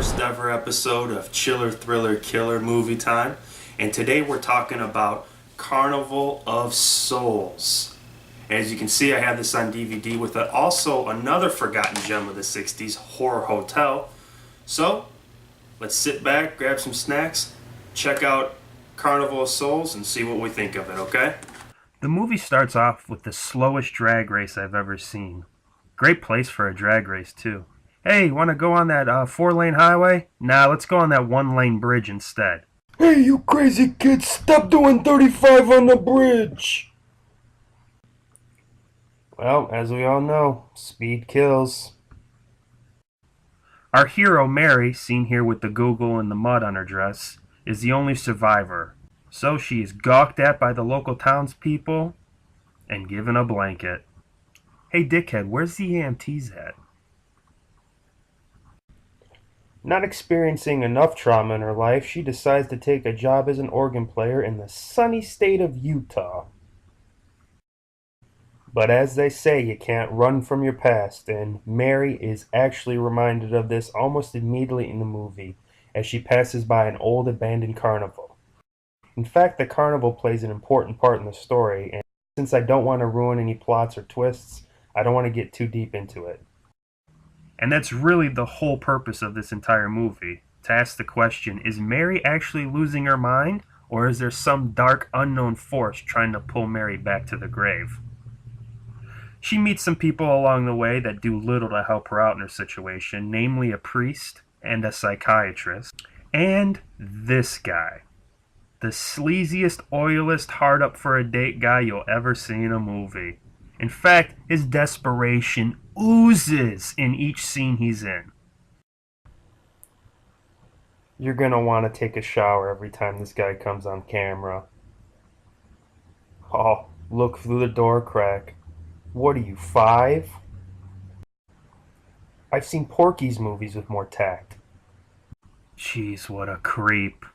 first ever episode of Chiller Thriller Killer Movie Time, and today we're talking about Carnival of Souls. As you can see, I have this on DVD with also another forgotten gem of the 60s, Horror Hotel. So, let's sit back, grab some snacks, check out Carnival of Souls, and see what we think of it, okay? The movie starts off with the slowest drag race I've ever seen. Great place for a drag race, too. Hey, want to go on that 4-lane highway? Nah, let's go on that 1-lane bridge instead. Hey, you crazy kids, stop doing 35 on the bridge! Well, as we all know, speed kills. Our hero, Mary, seen here with the Google and the mud on her dress, is the only survivor. So she is gawked at by the local townspeople and given a blanket. Hey, dickhead, where's the EMTs at? Not experiencing enough trauma in her life, she decides to take a job as an organ player in the sunny state of Utah. But as they say, you can't run from your past, and Mary is actually reminded of this almost immediately in the movie, as she passes by an old abandoned carnival. In fact, the carnival plays an important part in the story, and since I don't want to ruin any plots or twists, I don't want to get too deep into it. And that's really the whole purpose of this entire movie, to ask the question, is Mary actually losing her mind, or is there some dark unknown force trying to pull Mary back to the grave? She meets some people along the way that do little to help her out in her situation, namely a priest and a psychiatrist, and this guy. The sleaziest, oiliest, hard-up-for-a-date guy you'll ever see in a movie. In fact, his desperation oozes in each scene he's in. You're gonna want to take a shower every time this guy comes on camera. Oh, look through the door crack. What are you, 5? I've seen Porky's movies with more tact. Jeez, what a creep.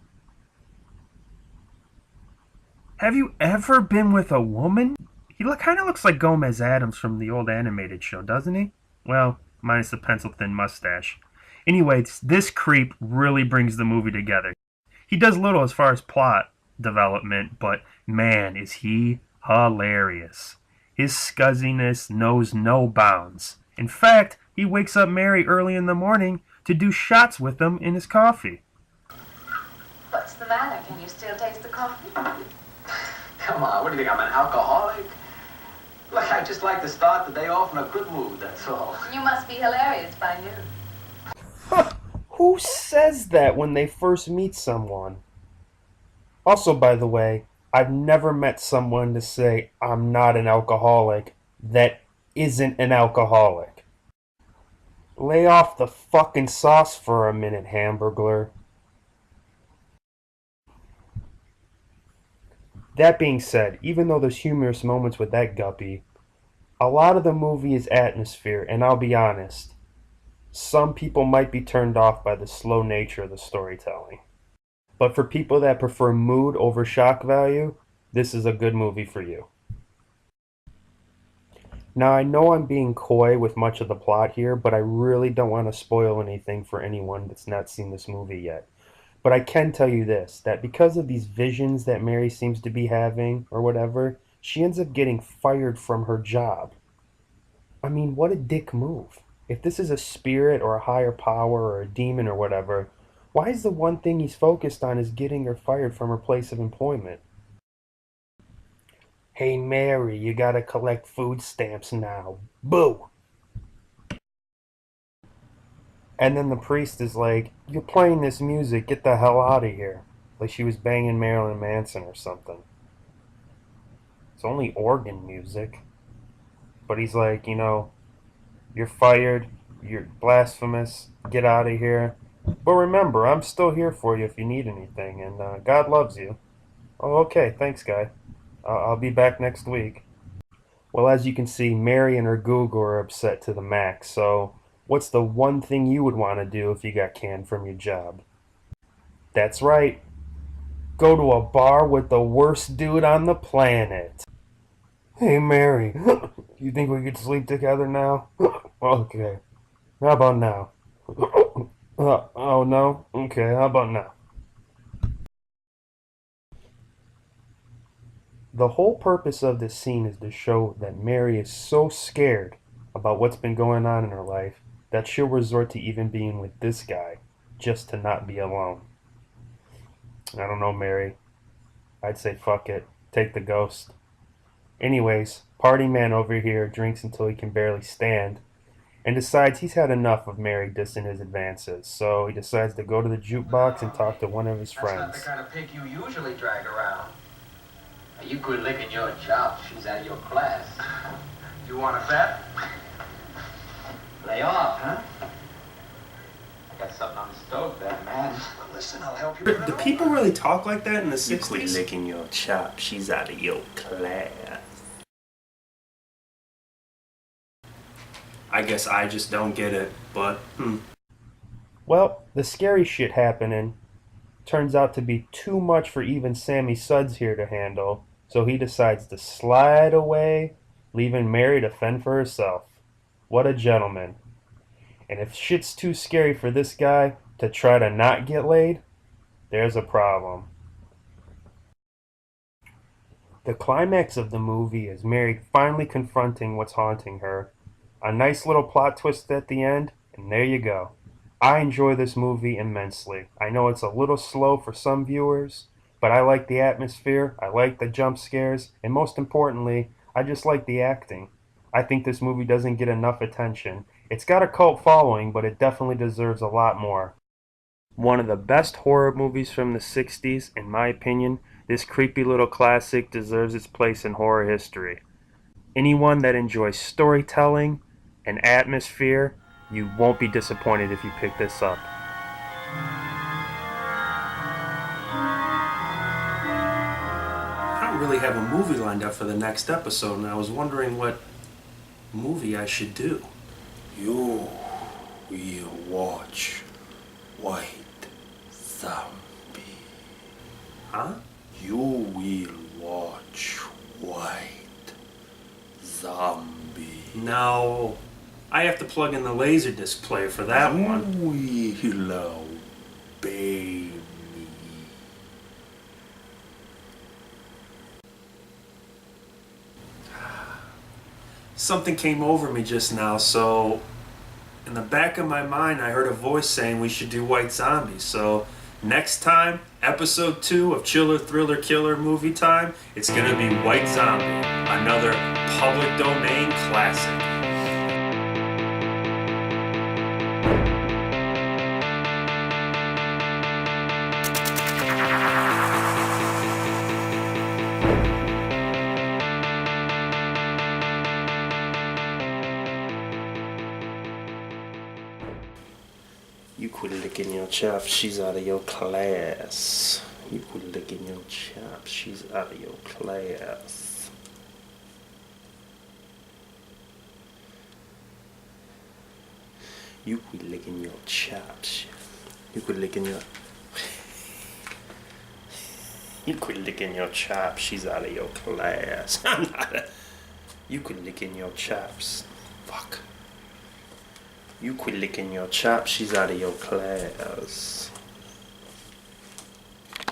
Have you ever been with a woman? He kind of looks like Gomez Adams from the old animated show, doesn't he? Well, minus the pencil-thin mustache. Anyways, this creep really brings the movie together. He does little as far as plot development, but man, is he hilarious. His scuzziness knows no bounds. In fact, he wakes up Mary early in the morning to do shots with him in his coffee. What's the matter? Can you still taste the coffee? Come on, what do you think, I'm an alcoholic? Look, I just like to start the day off in a good mood, that's all. You must be hilarious by noon. Who says that when they first meet someone? Also, by the way, I've never met someone to say, I'm not an alcoholic, that isn't an alcoholic. Lay off the fucking sauce for a minute, Hamburglar. That being said, even though there's humorous moments with that guppy, a lot of the movie is atmosphere, and I'll be honest, some people might be turned off by the slow nature of the storytelling. But for people that prefer mood over shock value, this is a good movie for you. Now, I know I'm being coy with much of the plot here, but I really don't want to spoil anything for anyone that's not seen this movie yet. But I can tell you this, that because of these visions that Mary seems to be having, or whatever, she ends up getting fired from her job. I mean, what a dick move. If this is a spirit or a higher power or a demon or whatever, why is the one thing he's focused on is getting her fired from her place of employment? Hey Mary, you gotta collect food stamps now. Boo! And then the priest is like, you're playing this music, get the hell out of here. Like she was banging Marilyn Manson or something. It's only organ music. But he's like, you're fired, you're blasphemous, get out of here. But remember, I'm still here for you if you need anything, and God loves you. Oh, okay, thanks, guy. I'll be back next week. Well, as you can see, Mary and her Google are upset to the max, so what's the one thing you would want to do if you got canned from your job? That's right. Go to a bar with the worst dude on the planet. Hey, Mary, you think we could sleep together now? Okay. How about now? Oh no? Okay, how about now? The whole purpose of this scene is to show that Mary is so scared about what's been going on in her life that she'll resort to even being with this guy just to not be alone. I don't know, Mary. I'd say fuck it. Take the ghost. Anyways, party man over here drinks until he can barely stand and decides he's had enough of Mary dissing his advances. So he decides to go to the jukebox and talk to one of his That's not the friends. kind of pig you usually drag around. Now, you quit licking your chops. She's out of your class. You want to bet? Lay off, huh? I got something on the stove there, man. Listen, I'll help you. Do people really talk like that in the You quit 60s? licking your chop, she's out of your class. I guess I just don't get it, but Well, the scary shit happening turns out to be too much for even Sammy Suds here to handle, so he decides to slide away, leaving Mary to fend for herself. What a gentleman. And if shit's too scary for this guy to try to not get laid, there's a problem. The climax of the movie is Mary finally confronting what's haunting her. A nice little plot twist at the end, and there you go. I enjoy this movie immensely. I know it's a little slow for some viewers, but I like the atmosphere, I like the jump scares, and most importantly, I just like the acting. I think this movie doesn't get enough attention. It's got a cult following, but it definitely deserves a lot more. One of the best horror movies from the 60s, in my opinion, this creepy little classic deserves its place in horror history. Anyone that enjoys storytelling and atmosphere, you won't be disappointed if you pick this up. I don't really have a movie lined up for the next episode, and I was wondering what movie I should do. You will watch White Zombie. Huh? You will watch White Zombie. No. I have to plug in the Laserdisc player for that one. You will obey me. Something came over me just now, so in the back of my mind I heard a voice saying we should do White Zombie. So next time, episode 2 of Chiller Thriller Killer Movie Time, it's gonna be White Zombie, another public domain classic. You quit licking your chops, she's out of your class. You quit licking your chops, she's out of your class. You quit licking your chops. You quit licking your... You quit licking your chops, she's out of your class. I'm not a... You quit licking your chops. Fuck. You quit licking your chops, she's out of your class.